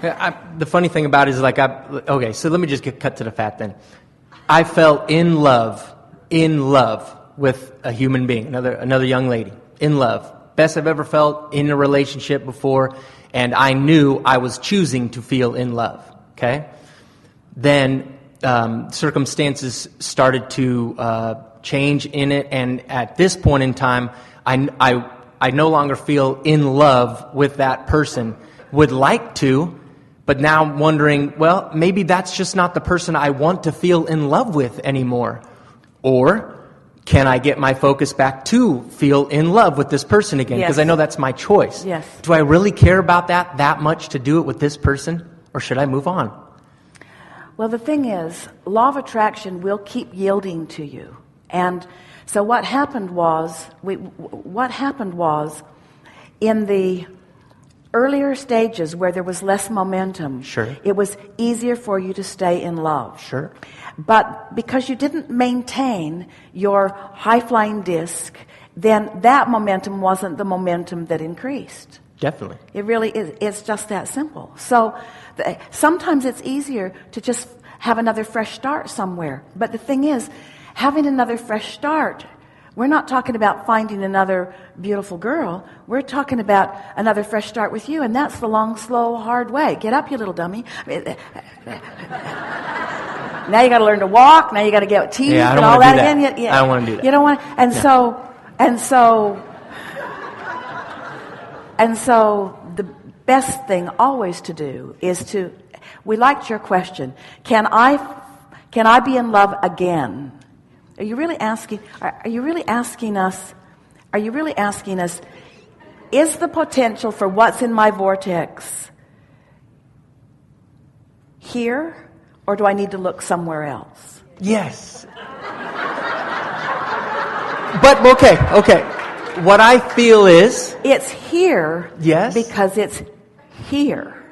The funny thing about it is okay, so let me just get cut to the fat then. I fell in love with a human being, another young lady, in love. Best I've ever felt in a relationship before, and I knew I was choosing to feel in love, okay? Then circumstances started to change in it, and at this point in time, I no longer feel in love with that person. Would like to, but now I'm wondering, well, maybe that's just not the person I want to feel in love with anymore. Or can I get my focus back to feel in love with this person again? Because I know that's my choice. Yes. Do I really care about that much to do it with this person? Or should I move on? Well, the thing is, law of attraction will keep yielding to you. And so what happened was in the earlier stages where there was less momentum, sure, it was easier for you to stay in love. Sure. But because you didn't maintain your high-flying disc, then that momentum wasn't the momentum that increased. Definitely. It really is. It's just that simple. So sometimes it's easier to just have another fresh start somewhere. But the thing is, having another fresh start, we're not talking about finding another beautiful girl. We're talking about another fresh start with you, and that's the long, slow, hard way. Get up, you little dummy. Now you got to learn to walk. Now you got to get teeth and all that again. I don't want to do that. You don't want. And so the best thing always to do is to. We liked your question. Can I be in love again? Are you really asking us, is the potential for what's in my vortex here, or do I need to look somewhere else? Yes. But, okay. What I feel is... It's here. Yes. Because it's here.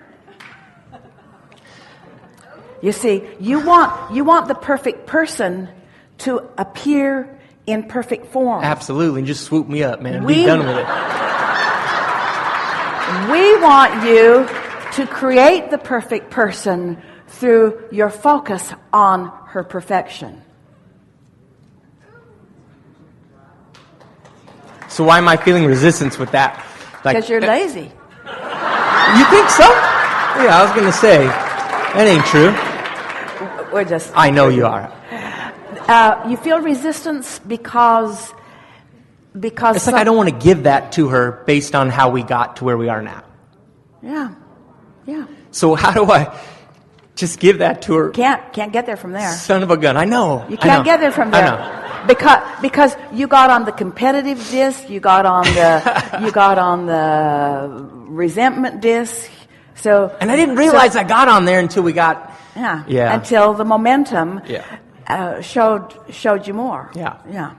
You see, you want the perfect person to appear in perfect form. Absolutely, and just swoop me up, man. Be done with it. We want you to create the perfect person through your focus on her perfection. So why am I feeling resistance with that? Because you're lazy. You think so? Yeah, I was going to say, that ain't true. I know you are. You feel resistance because it's like I don't want to give that to her based on how we got to where we are now. Yeah. So how do I just give that to her? Can't get there from there. Son of a gun, I know. You can't get there from there. I know. Because you got on the competitive disc, you got on the resentment disc. And I didn't realize I got on there until we got until the momentum showed you more. Yeah.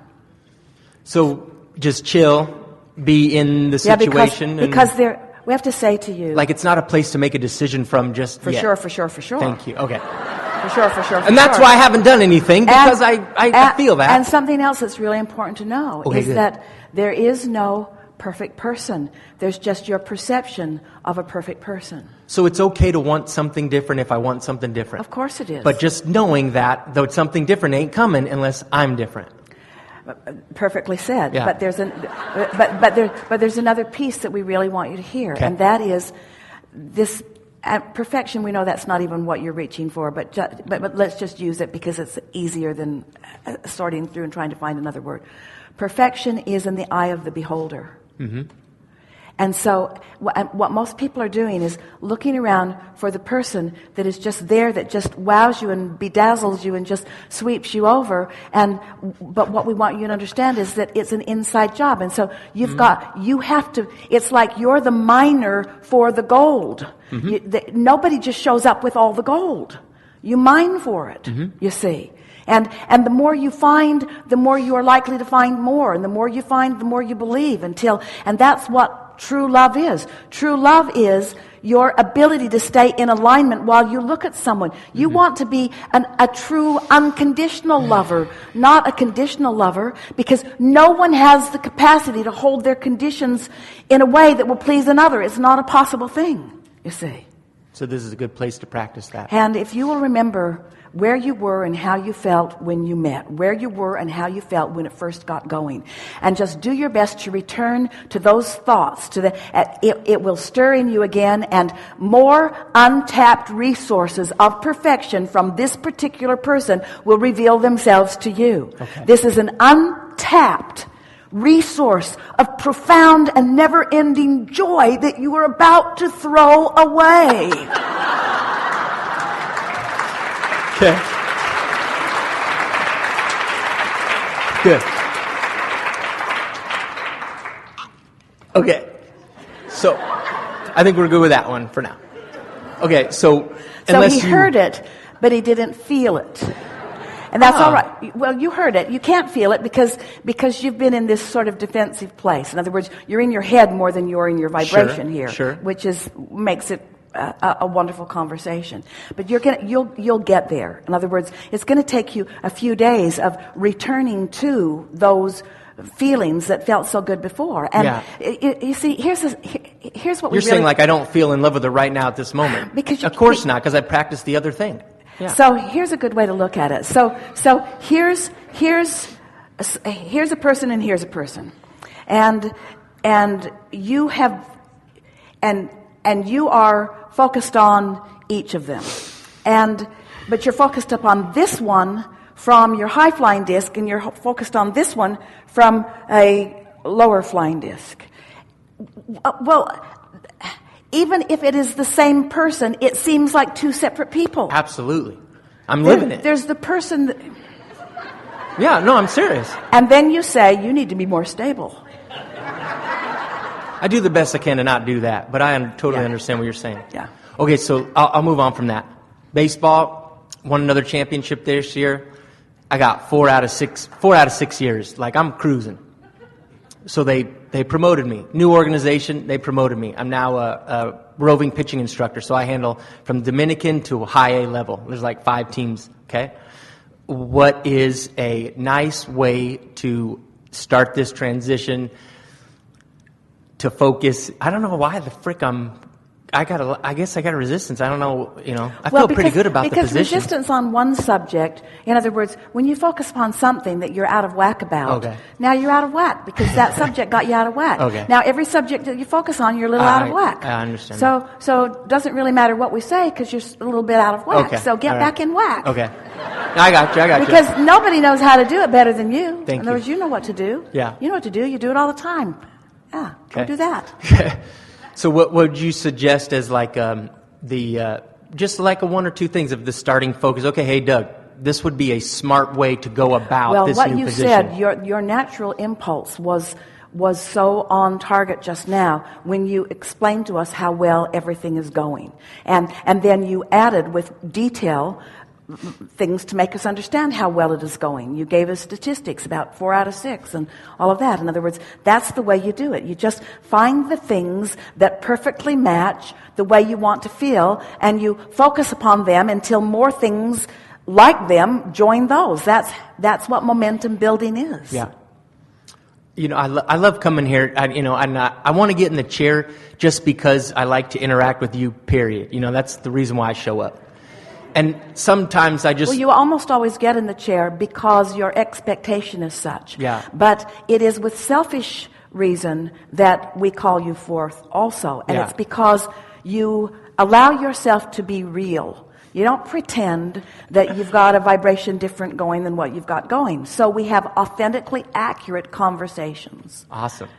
So just chill, be in the situation. Because we have to say to you, like it's not a place to make a decision from just for yet. sure. Thank you. Okay. For sure. And that's why I haven't done anything, because I feel that. And something else that's really important to know is that there is no perfect person. There's just your perception of a perfect person. So it's okay to want something different if I want something different. Of course it is. But just knowing that, though something different ain't coming unless I'm different. Perfectly said. Yeah. But there's another piece that we really want you to hear, okay. And that is this. Perfection, we know that's not even what you're reaching for, but let's just use it because it's easier than sorting through and trying to find another word. Perfection is in the eye of the beholder. Mm-hmm. And so what most people are doing is looking around for the person that is just there, that just wows you and bedazzles you and just sweeps you over. But what we want you to understand is that it's an inside job. And so you have to, it's like you're the miner for the gold. Mm-hmm. Nobody just shows up with all the gold. You mine for it, you see. And the more you find, the more you are likely to find more. And the more you find, the more you believe and that's what true love is. True love is your ability to stay in alignment while you look at someone. You want to be a true unconditional lover, not a conditional lover, because no one has the capacity to hold their conditions in a way that will please another. It's not a possible thing, you see. So this is a good place to practice that. And if you will remember where you were and how you felt when you met, where you were and how you felt when it first got going, and just do your best to return to those thoughts, it will stir in you again, and more untapped resources of perfection from this particular person will reveal themselves to you. Okay. This is an untapped resource of profound and never-ending joy that you are about to throw away. Okay. Good. Okay. So, I think we're good with that one for now. Okay, so he heard it, but he didn't feel it. And that's all right. Well, you heard it. You can't feel it because you've been in this sort of defensive place. In other words, you're in your head more than you're in your vibration here, which makes it a wonderful conversation. But you'll get there. In other words, it's going to take you a few days of returning to those feelings that felt so good before. And you see, here's what you're saying. Like, I don't feel in love with her right now at this moment. Because of course not, because I practiced the other thing. Yeah. So here's a good way to look at it. So here's a person and here's a person, and you have and you are focused on each of them, but you're focused upon this one from your high flying disc, and you're focused on this one from a lower flying disc. Well, even if it is the same person, it seems like two separate people. Absolutely. I'm living it. There's the person that... Yeah, no, I'm serious. And then you say, you need to be more stable. I do the best I can to not do that, but I totally understand what you're saying. Yeah. Okay, so I'll move on from that. Baseball, won another championship this year. I got 4 out of 6 years. Like, I'm cruising. So they promoted me. New organization, they promoted me. I'm now a roving pitching instructor, so I handle from Dominican to high A level. There's like 5 teams, okay? What is a nice way to start this transition to focus? I don't know why the frick I guess I got a resistance. I don't know, I feel pretty good about the position. Because resistance on one subject, in other words, when you focus upon something that you're out of whack about, now you're out of whack because that subject got you out of whack. Okay. Now every subject that you focus on, you're a little out of whack. I understand. So it doesn't really matter what we say because you're a little bit out of whack. Okay. So get back in whack. Okay. I got you. Because nobody knows how to do it better than you. Thank in other words, you know what to do. Yeah. You know what to do. You do it all the time. Yeah. Go do that. So what would you suggest as like just like a 1 or 2 things of the starting focus? Okay, hey Doug, this would be a smart way to go about this new position. Well, what you said, your natural impulse was so on target just now when you explained to us how well everything is going, and then you added with detail things to make us understand how well it is going. You gave us statistics about 4 out of 6 and all of that. In other words, that's the way you do it. You just find the things that perfectly match the way you want to feel, and you focus upon them until more things like them join those. That's what momentum building is. Yeah. I love coming here. I want to get in the chair just because I like to interact with you, period. That's the reason why I show up. And sometimes I just... Well, you almost always get in the chair because your expectation is such. Yeah. But it is with selfish reason that we call you forth also. And it's because you allow yourself to be real. You don't pretend that you've got a vibration different going than what you've got going. So we have authentically accurate conversations. Awesome.